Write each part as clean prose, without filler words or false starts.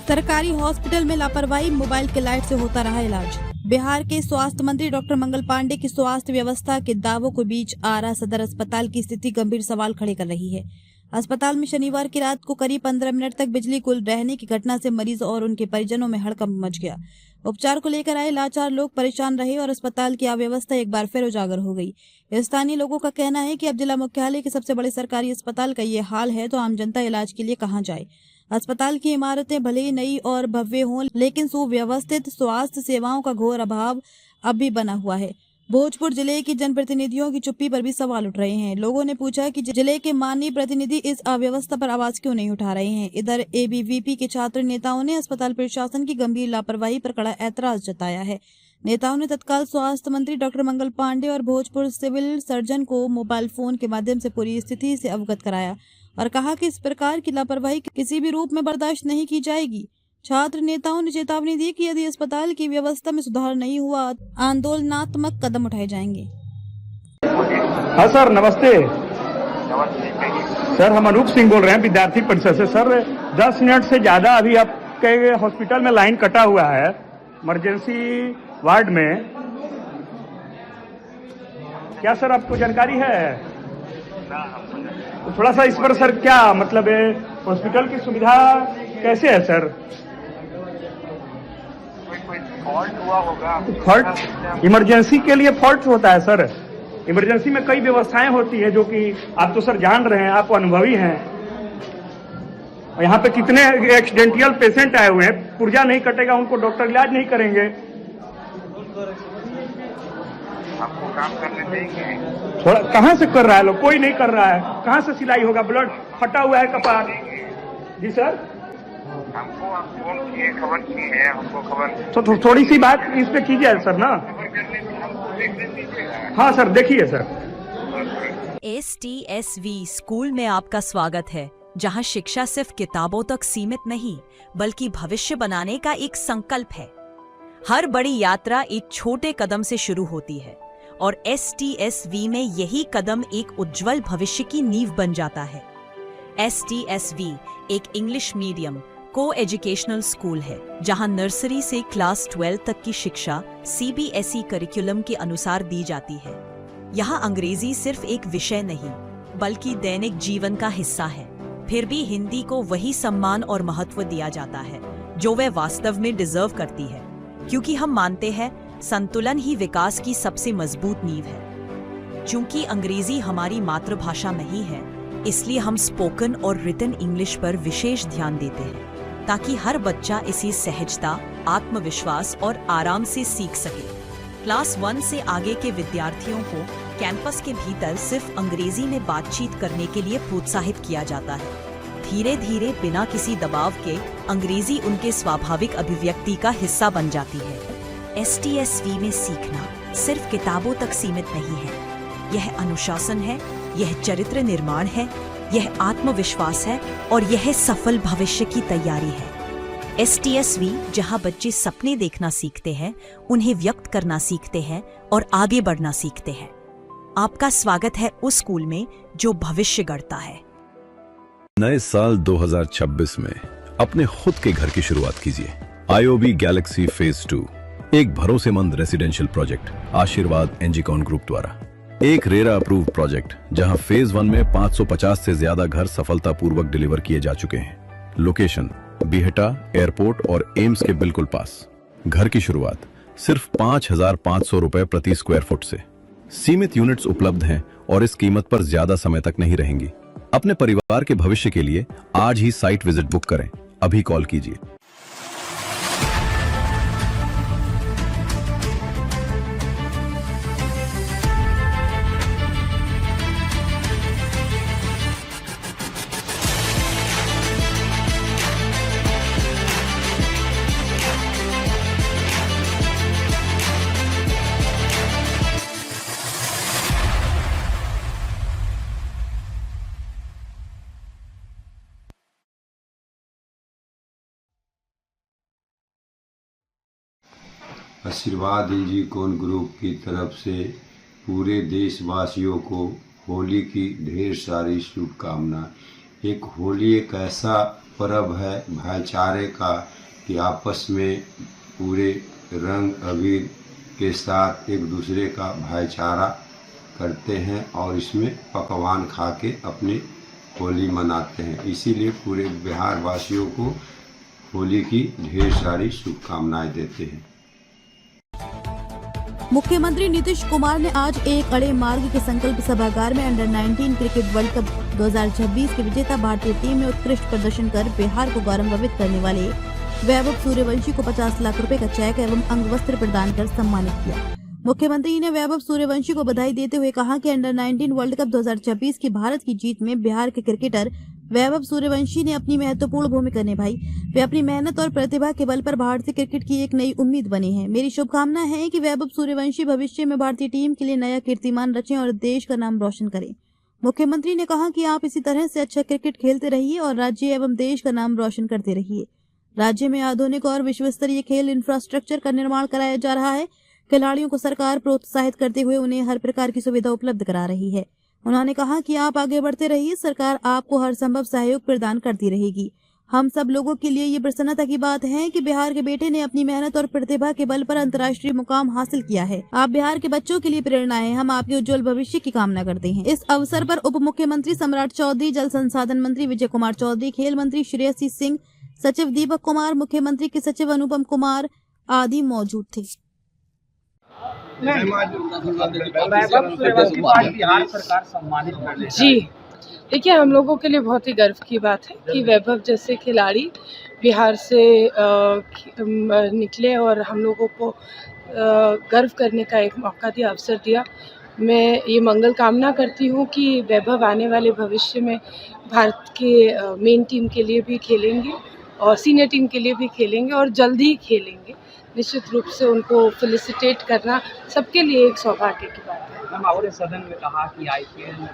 सरकारी हॉस्पिटल में लापरवाही, मोबाइल के लाइट से होता रहा इलाज। बिहार के स्वास्थ्य मंत्री डॉक्टर मंगल पांडे की स्वास्थ्य व्यवस्था के दावों के बीच आरा सदर अस्पताल की स्थिति गंभीर सवाल खड़े कर रही है। अस्पताल में शनिवार की रात को करीब 15 मिनट तक बिजली गुल रहने की घटना से मरीज और उनके परिजनों में हड़कंप मच गया। उपचार को लेकर आए लाचार लोग परेशान रहे और अस्पताल की अव्यवस्था एक बार फिर उजागर हो गई। स्थानीय लोगों का कहना है कि अब जिला मुख्यालय के सबसे बड़े सरकारी अस्पताल का ये हाल है तो आम जनता इलाज के लिए कहां जाए। अस्पताल की इमारतें भले ही नई और भव्य हों, लेकिन सुव्यवस्थित स्वास्थ्य सेवाओं का घोर अभाव अब भी बना हुआ है। भोजपुर जिले की जनप्रतिनिधियों की चुप्पी पर भी सवाल उठ रहे हैं। लोगों ने पूछा कि जिले के माननीय प्रतिनिधि इस अव्यवस्था पर आवाज क्यों नहीं उठा रहे हैं। इधर एबीवीपी के छात्र नेताओं ने अस्पताल प्रशासन की गंभीर लापरवाही पर कड़ा ऐतराज जताया है। नेताओं ने तत्काल स्वास्थ्य मंत्री डॉक्टर मंगल पांडे और भोजपुर सिविल सर्जन को मोबाइल फोन के माध्यम से पूरी स्थिति से अवगत कराया और कहा कि इस प्रकार की लापरवाही किसी भी रूप में बर्दाश्त नहीं की जाएगी। छात्र नेताओं ने चेतावनी दी कि यदि अस्पताल की व्यवस्था में सुधार नहीं हुआ, आंदोलनात्मक कदम उठाए जाएंगे। हाँ सर, नमस्ते। सर, हम अनूप सिंह बोल रहे हैं विद्यार्थी परिषद से। सर, 10 मिनट से ज्यादा अभी आपके हॉस्पिटल में लाइन कटा हुआ है इमरजेंसी वार्ड में। क्या सर आपको जानकारी है? तो थोड़ा सा इस पर सर क्या मतलब है, हॉस्पिटल की सुविधा कैसे है सर? कोई फॉल्ट हुआ होगा। फॉल्ट इमरजेंसी के लिए फॉल्ट होता है सर। इमरजेंसी में कई व्यवस्थाएं होती है जो कि आप तो सर जान रहे हैं, आप अनुभवी हैं। और यहाँ पे कितने एक्सीडेंटियल पेशेंट आए हुए हैं, पुर्जा नहीं कटेगा उनको डॉक्टर इलाज नहीं करेंगे। आपको काम करने देंगे? थोड़ा कहाँ से कर रहा है लोग? कोई नहीं कर रहा है। कहाँ से सिलाई होगा? ब्लड फटा हुआ है कपार। जी सर, हमको आप फोन किए, खबर की है, हमको खबर तो थोड़ी सी बात इस पे कीजिए सर ना। खबर करने से हमको देखने दीजिएगा। हाँ सर, देखिए सर। STSV स्कूल में आपका स्वागत है, जहां शिक्षा सिर्फ किताबों तक सीमित नहीं बल्कि भविष्य बनाने का एक संकल्प है। हर बड़ी यात्रा एक छोटे कदम से शुरू होती है और STSV में यही कदम एक उज्जवल भविष्य की नींव बन जाता है। STSV एक इंग्लिश मीडियम को एजुकेशनल स्कूल है जहां नर्सरी से क्लास 12 तक की शिक्षा CBSE करिकुलम के अनुसार दी जाती है। यहां अंग्रेजी सिर्फ एक विषय नहीं बल्कि दैनिक जीवन का हिस्सा है। फिर भी हिंदी को वही सम्मान और महत्व दिया जाता है जो वह वास्तव में डिजर्व करती है, क्योंकि हम मानते हैं संतुलन ही विकास की सबसे मजबूत नींव है। चूंकि अंग्रेजी हमारी मातृभाषा नहीं है, इसलिए हम स्पोकन और रिटन इंग्लिश पर विशेष ध्यान देते हैं ताकि हर बच्चा इसी सहजता, आत्मविश्वास और आराम से सीख सके। क्लास 1 से आगे के विद्यार्थियों को कैंपस के भीतर सिर्फ अंग्रेजी में बातचीत करने के लिए प्रोत्साहित किया जाता है। धीरे धीरे बिना किसी दबाव के अंग्रेजी उनके स्वाभाविक अभिव्यक्ति का हिस्सा बन जाती है। STSV में सीखना सिर्फ किताबों तक सीमित नहीं है। यह अनुशासन है, यह चरित्र निर्माण है, यह आत्मविश्वास है और यह सफल भविष्य की तैयारी है। STSV जहां बच्चे सपने देखना सीखते हैं, उन्हें व्यक्त करना सीखते हैं और आगे बढ़ना सीखते हैं। आपका स्वागत है उस स्कूल में जो भविष्य गढ़ता है। नए साल 2026 में अपने खुद के घर की शुरुआत कीजिए। IOB गैलेक्सी फेज 2 एक भरोसेमंद रेसिडेंशियल प्रोजेक्ट आशीर्वाद एनजीकॉन ग्रुप द्वारा। एक रेरा अप्रूव्ड प्रोजेक्ट जहां फेज 1 में 550 से ज्यादा घर सफलतापूर्वक डिलीवर किए जा चुके हैं। लोकेशन बिहटा एयरपोर्ट और एम्स के बिल्कुल पास। घर की शुरुआत सिर्फ 5,500 रुपए प्रति स्क्वायर फुट से। सीमित यूनिट्स उपलब्ध हैं और इस कीमत पर ज्यादा समय तक नहीं रहेंगी। अपने परिवार के भविष्य के लिए आज ही साइट विजिट बुक करें। अभी कॉल कीजिए। आशीर्वाद एनजीकॉन ग्रुप की तरफ से पूरे देशवासियों को होली की ढेर सारी शुभकामनाएं। एक होली एक ऐसा पर्व है भाईचारे का, कि आपस में पूरे रंग अबीर के साथ एक दूसरे का भाईचारा करते हैं और इसमें पकवान खा के अपनी होली मनाते हैं। इसीलिए पूरे बिहार वासियों को होली की ढेर सारी शुभकामनाएं देते हैं। मुख्यमंत्री नीतीश कुमार ने आज एक अड़े मार्ग के संकल्प सभागार में अंडर 19 क्रिकेट वर्ल्ड कप 2026 की विजेता भारतीय टीम में उत्कृष्ट प्रदर्शन कर बिहार को गौरवान्वित करने वाले वैभव सूर्यवंशी को 50 लाख रुपए का चेक एवं अंग वस्त्र प्रदान कर सम्मानित किया। मुख्यमंत्री ने वैभव सूर्यवंशी को बधाई देते हुए कहा कि अंडर 19 वर्ल्ड कप 2026 की भारत की जीत में बिहार के क्रिकेटर वैभव सूर्यवंशी ने अपनी महत्वपूर्ण भूमिका निभाई। वे अपनी मेहनत और प्रतिभा के बल पर भारतीय क्रिकेट की एक नई उम्मीद बने हैं। मेरी शुभकामना है कि वैभव सूर्यवंशी भविष्य में भारतीय टीम के लिए नया कीर्तिमान रचें और देश का नाम रोशन करें। मुख्यमंत्री ने कहा कि आप इसी तरह से अच्छा क्रिकेट खेलते रहिए और राज्य एवं देश का नाम रोशन करते रहिए। राज्य में आधुनिक और विश्व स्तरीय खेल इंफ्रास्ट्रक्चर का निर्माण कराया जा रहा है। खिलाड़ियों को सरकार प्रोत्साहित करते हुए उन्हें हर प्रकार की सुविधा उपलब्ध करा रही है। उन्होंने कहा कि आप आगे बढ़ते रहिए, सरकार आपको हर संभव सहयोग प्रदान करती रहेगी। हम सब लोगों के लिए ये प्रसन्नता की बात है कि बिहार के बेटे ने अपनी मेहनत और प्रतिभा के बल पर अंतर्राष्ट्रीय मुकाम हासिल किया है। आप बिहार के बच्चों के लिए प्रेरणा हैं। हम आपके उज्जवल भविष्य की कामना करते हैं। इस अवसर पर उप मुख्यमंत्री सम्राट चौधरी, जल संसाधन मंत्री विजय कुमार चौधरी, खेल मंत्री श्रेयसी सिंह, सचिव दीपक कुमार, मुख्यमंत्री के सचिव अनुपम कुमार आदि मौजूद थे। बिहार सरकार सम्मानित कर रही है। जी, देखिए, हम लोगों के लिए बहुत ही गर्व की बात है कि वैभव जैसे खिलाड़ी बिहार से निकले और हम लोगों को गर्व करने का एक मौका दिया, अवसर दिया। मैं ये मंगल कामना करती हूँ कि वैभव आने वाले भविष्य में भारत के मेन टीम के लिए भी खेलेंगे और सीनियर टीम के लिए भी खेलेंगे और जल्दी ही खेलेंगे। निश्चित रूप से उनको फेलिसिटेट करना सबके लिए एक सौभाग्य की बात है। मैम, और सदन में कहा कि आईपीएल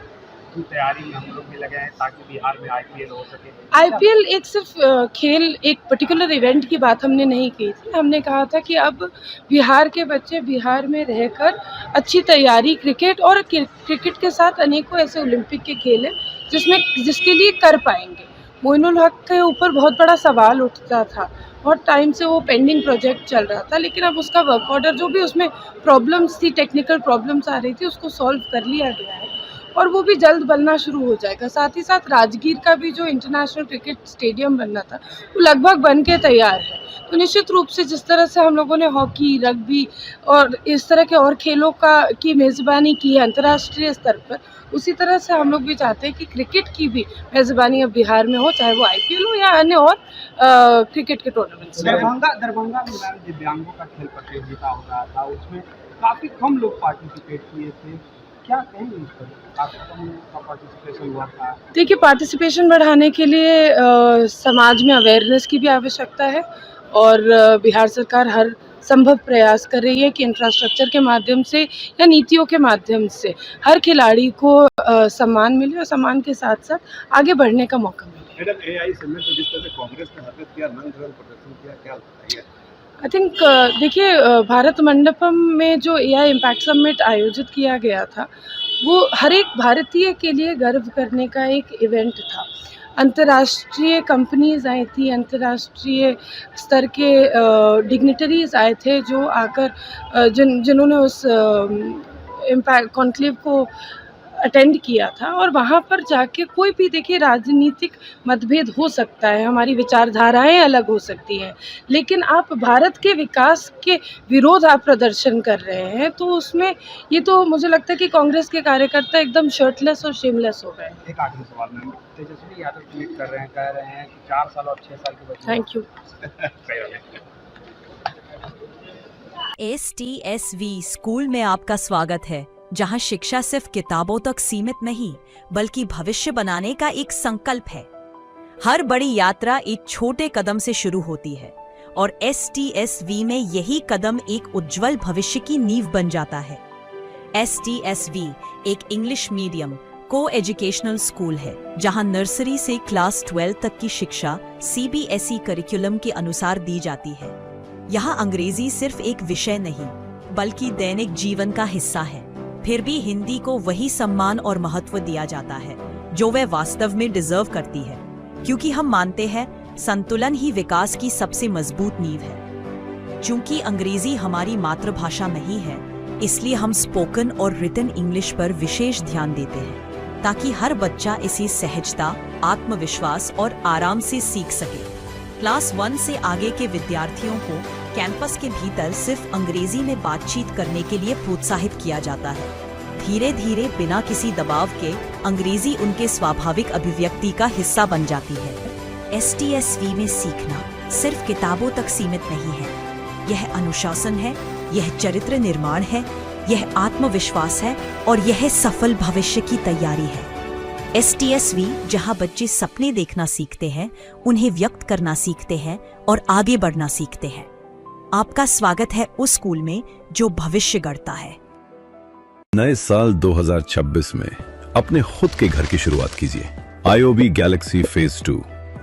की तैयारी में हम लोग भी लगे हैं ताकि बिहार में आईपीएल हो सके। आईपीएल एक सिर्फ खेल, एक पर्टिकुलर इवेंट की बात हमने नहीं की थी। हमने कहा था कि अब बिहार के बच्चे बिहार में रहकर अच्छी तैयारी, क्रिकेट और क्रिकेट के साथ अनेकों ऐसे ओलंपिक के खेल हैं जिसके लिए कर पाएंगे। मोइनुल हक के ऊपर बहुत बड़ा सवाल उठता था, बहुत टाइम से वो पेंडिंग प्रोजेक्ट चल रहा था, लेकिन अब उसका वर्क ऑर्डर, जो भी उसमें प्रॉब्लम्स थी, टेक्निकल प्रॉब्लम्स आ रही थी, उसको सॉल्व कर लिया गया है और वो भी जल्द बनना शुरू हो जाएगा। साथ ही साथ राजगीर का भी जो इंटरनेशनल क्रिकेट स्टेडियम बनना था वो लगभग बन के तैयार है। तो निश्चित रूप से जिस तरह से हम लोगों ने हॉकी, रग्बी और इस तरह के और खेलों की मेज़बानी की है अंतर्राष्ट्रीय स्तर पर, उसी तरह से हम लोग भी चाहते हैं कि क्रिकेट की भी मेज़बानी अब बिहार में हो, चाहे वो आईपीएल हो या अन्य और क्रिकेट के टूर्नामेंट्स। दरभंगा में दिव्यांगों का खेल प्रतियोगिता हो रहा था, उसमें काफी कम लोग पार्टिसिपेट किए थे, क्या कहेंगे इस पर? काफी कम का पार्टिसिपेशन हुआ था। देखिए, पार्टिसिपेशन बढ़ाने के लिए समाज में अवेयरनेस की भी आवश्यकता है और बिहार सरकार हर संभव प्रयास कर रही है कि इंफ्रास्ट्रक्चर के माध्यम से या नीतियों के माध्यम से हर खिलाड़ी को सम्मान मिले और सम्मान के साथ साथ आगे बढ़ने का मौका मिले। मैडम, एआई समिट में जिस तरह से कांग्रेस ने हरकत किया, रंग प्रदर्शन किया, क्या बताइए? आई थिंक देखिए, भारत मंडपम में जो एआई इम्पैक्ट समिट आयोजित किया गया था वो हर एक भारतीय के लिए गर्व करने का एक इवेंट था। अंतर्राष्ट्रीय कंपनीज आई थी, अंतर्राष्ट्रीय स्तर के डिग्निटरीज आए थे जो आकर जिन्होंने उस इम्पैक्ट कॉन्क्लेव को अटेंड किया था और वहाँ पर जाके कोई भी, देखिए, राजनीतिक मतभेद हो सकता है, हमारी विचारधाराएं अलग हो सकती हैं, लेकिन आप भारत के विकास के विरोध आप प्रदर्शन कर रहे हैं तो उसमें ये तो मुझे लगता है कि कांग्रेस के कार्यकर्ता एकदम शर्टलेस और शेमलेस हो गए। एक आखिरी सवाल में, तेजस्वी यादव ट्वीट कर रहे हैं, कह रहे हैं कि 4 साल और 6 साल के बच्चे। Thank you. STSV स्कूल में आपका स्वागत है, जहां शिक्षा सिर्फ किताबों तक सीमित नहीं बल्कि भविष्य बनाने का एक संकल्प है। हर बड़ी यात्रा एक छोटे कदम से शुरू होती है और STSV में यही कदम एक उज्जवल भविष्य की नींव बन जाता है। STSV एक इंग्लिश मीडियम को एजुकेशनल स्कूल है जहां नर्सरी से क्लास 12 तक की शिक्षा CBSE करिकुलम के अनुसार दी जाती है। यहाँ अंग्रेजी सिर्फ एक विषय नहीं बल्कि दैनिक जीवन का हिस्सा है। फिर भी हिंदी को वही सम्मान और महत्व दिया जाता है जो वह वास्तव में डिजर्व करती है, क्योंकि हम मानते हैं संतुलन ही विकास की सबसे मजबूत नींव है। चूंकि अंग्रेजी हमारी मातृभाषा नहीं है, इसलिए हम स्पोकन और रिटन इंग्लिश पर विशेष ध्यान देते हैं, ताकि हर बच्चा इसे सहजता, आत्मविश्वास और आराम से सीख सके। क्लास 1 से आगे के विद्यार्थियों को कैंपस के भीतर सिर्फ अंग्रेजी में बातचीत करने के लिए प्रोत्साहित किया जाता है। धीरे धीरे बिना किसी दबाव के अंग्रेजी उनके स्वाभाविक अभिव्यक्ति का हिस्सा बन जाती है। STSV में सीखना सिर्फ किताबों तक सीमित नहीं है। यह अनुशासन है, यह चरित्र निर्माण है, यह आत्मविश्वास है और यह सफल भविष्य की तैयारी है। STSV जहां बच्चे सपने देखना सीखते हैं, उन्हें व्यक्त करना सीखते हैं और आगे बढ़ना सीखते हैं। आपका स्वागत है उस स्कूल में जो भविष्य गढ़ता है। नए साल 2026 में अपने खुद के घर की शुरुआत कीजिए। IOB गैलेक्सी फेज 2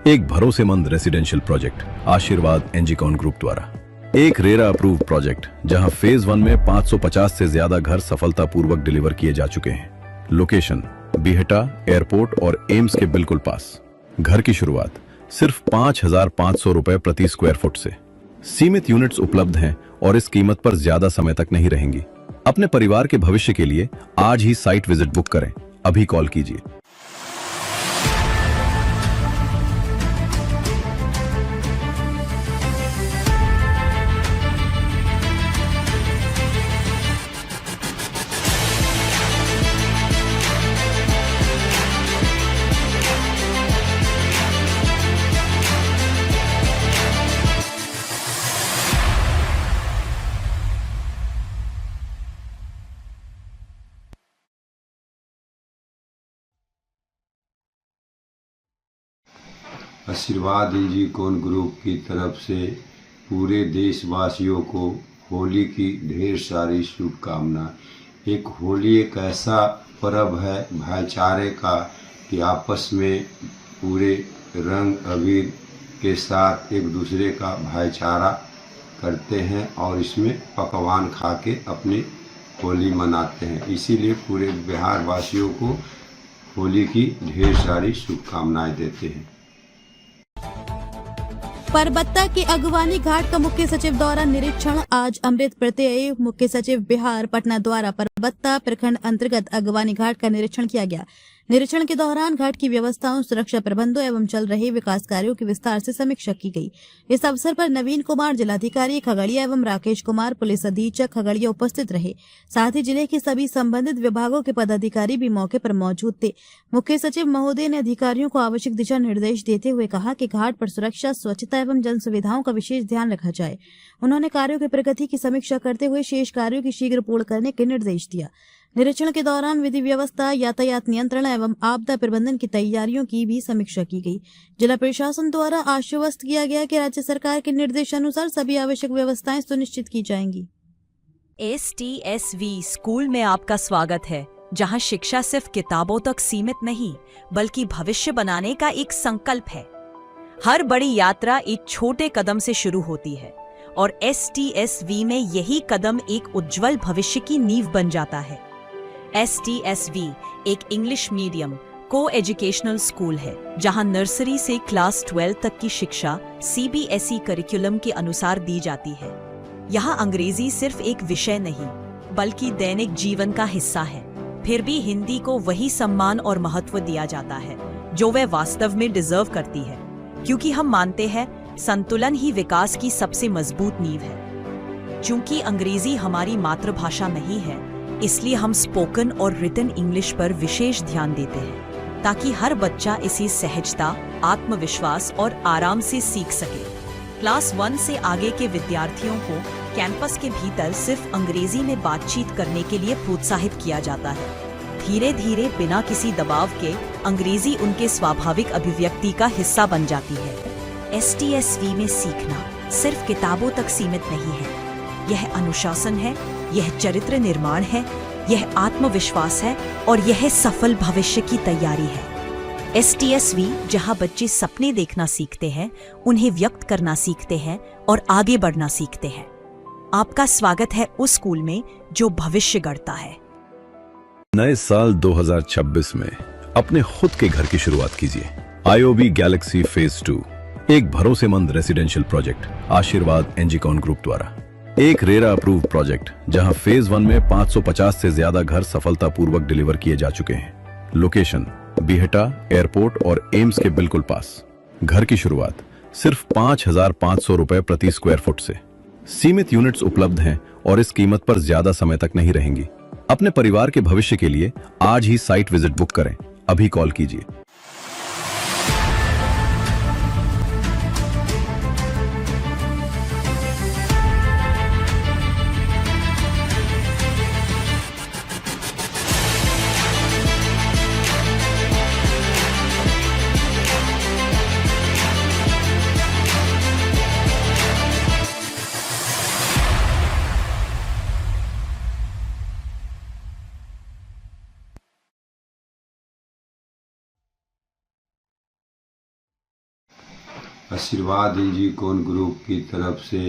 एक भरोसेमंद रेसिडेंशियल प्रोजेक्ट आशीर्वाद एनजीकॉन ग्रुप द्वारा। एक रेरा अप्रूव्ड प्रोजेक्ट जहां फेज 1 में 550 से ज्यादा घर सफलतापूर्वक डिलीवर किए जा चुके हैं। लोकेशन बिहटा एयरपोर्ट और एम्स के बिल्कुल पास। घर की शुरुआत सिर्फ 5,500 रुपए प्रति स्क्वायर फुट से। सीमित यूनिट्स उपलब्ध हैं और इस कीमत पर ज्यादा समय तक नहीं रहेंगी। अपने परिवार के भविष्य के लिए आज ही साइट विजिट बुक करें। अभी कॉल कीजिए। आशीर्वाद एनजीकॉन ग्रुप की तरफ से पूरे देशवासियों को होली की ढेर सारी शुभकामनाएं। एक होली एक ऐसा पर्व है भाईचारे का कि आपस में पूरे रंग अबीर के साथ एक दूसरे का भाईचारा करते हैं और इसमें पकवान खा के अपनी होली मनाते हैं। इसीलिए पूरे बिहार वासियों को होली की ढेर सारी शुभकामनाएं देते हैं। परबत्ता के अगवानी घाट का मुख्य सचिव द्वारा निरीक्षण। आज अमृत प्रत्यय मुख्य सचिव बिहार पटना द्वारा परबत्ता प्रखंड अंतर्गत अगवानी घाट का निरीक्षण किया गया। निरीक्षण के दौरान घाट की व्यवस्थाओं, सुरक्षा प्रबंधों एवं चल रहे विकास कार्यों की विस्तार से समीक्षा की गई। इस अवसर पर नवीन कुमार जिलाधिकारी खगड़िया एवं राकेश कुमार पुलिस अधीक्षक खगड़िया उपस्थित रहे। साथ ही जिले के सभी संबंधित विभागों के पदाधिकारी भी मौके पर मौजूद थे। मुख्य सचिव महोदय ने अधिकारियों को आवश्यक दिशा निर्देश देते हुए कहा कि घाट पर सुरक्षा, स्वच्छता एवं जन सुविधाओं का विशेष ध्यान रखा जाए। उन्होंने कार्यों की प्रगति की समीक्षा करते हुए शेष कार्यों की शीघ्र पूर्ण करने के निर्देश दिया। निरीक्षण के दौरान विधि व्यवस्था, यातायात नियंत्रण एवं आपदा प्रबंधन की तैयारियों की भी समीक्षा की गई। जिला प्रशासन द्वारा आश्वस्त किया गया कि राज्य सरकार के निर्देशानुसार सभी आवश्यक व्यवस्थाएं सुनिश्चित की जाएंगी। STSV स्कूल में आपका स्वागत है, जहां शिक्षा सिर्फ किताबों तक सीमित नहीं, बल्कि भविष्य बनाने का एक संकल्प है। हर बड़ी यात्रा एक छोटे कदम से शुरू होती है और STSV में यही कदम एक उज्जवल भविष्य की नींव बन जाता है। STSV एक इंग्लिश मीडियम को एजुकेशनल स्कूल है, जहां नर्सरी से क्लास 12 तक की शिक्षा CBSE करिकुलम के अनुसार दी जाती है। यहाँ अंग्रेजी सिर्फ एक विषय नहीं, बल्कि दैनिक जीवन का हिस्सा है। फिर भी हिंदी को वही सम्मान और महत्व दिया जाता है जो वह वास्तव में डिजर्व करती है, क्योंकि हम मानते हैं संतुलन ही विकास की सबसे मजबूत नींव है। चूंकि अंग्रेजी हमारी मातृभाषा नहीं है, इसलिए हम स्पोकन और रिटन इंग्लिश पर विशेष ध्यान देते हैं, ताकि हर बच्चा इसे सहजता, आत्मविश्वास और आराम से सीख सके। क्लास 1 से आगे के विद्यार्थियों को कैंपस के भीतर सिर्फ अंग्रेजी में बातचीत करने के लिए प्रोत्साहित किया जाता है। धीरे धीरे बिना किसी दबाव के अंग्रेजी उनके स्वाभाविक अभिव्यक्ति का हिस्सा बन जाती है। STSV में सीखना सिर्फ किताबों तक सीमित नहीं है। यह अनुशासन है, यह चरित्र निर्माण है, यह आत्मविश्वास है और यह सफल भविष्य की तैयारी है। STSV जहां बच्चे सपने देखना सीखते हैं, उन्हें व्यक्त करना सीखते हैं और आगे बढ़ना सीखते हैं। आपका स्वागत है उस स्कूल में जो भविष्य गढ़ता है। नए साल 2026 में अपने खुद के घर की शुरुआत कीजिए। IOB गैलेक्सी फेज 2 एक भरोसेमंद रेसिडेंशियल प्रोजेक्ट आशीर्वाद एनजीकॉन ग्रुप द्वारा। एक रेरा अप्रूव प्रोजेक्ट जहां फेज 1 में 550 से ज्यादा घर सफलतापूर्वक डिलीवर किए जा चुके हैं। लोकेशन बीहटा एयरपोर्ट और एम्स के बिल्कुल पास। घर की शुरुआत सिर्फ 5,500 रुपए प्रति स्क्वायर फुट से। सीमित यूनिट्स उपलब्ध हैं और इस कीमत पर ज्यादा समय तक नहीं रहेंगी। अपने परिवार के भविष्य के लिए आज ही साइट विजिट बुक करें। अभी कॉल कीजिए। आशीर्वाद एनजीकॉन ग्रुप की तरफ से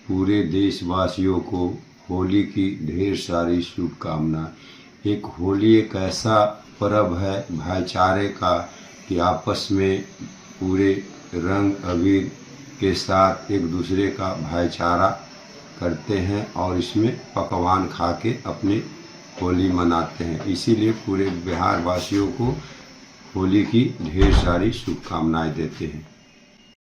पूरे देशवासियों को होली की ढेर सारी शुभकामनाएं। एक होली एक ऐसा पर्व है भाईचारे का कि आपस में पूरे रंग अबीर के साथ एक दूसरे का भाईचारा करते हैं और इसमें पकवान खा के अपनी होली मनाते हैं। इसीलिए पूरे बिहार वासियों को होली की ढेर सारी शुभकामनाएं देते हैं।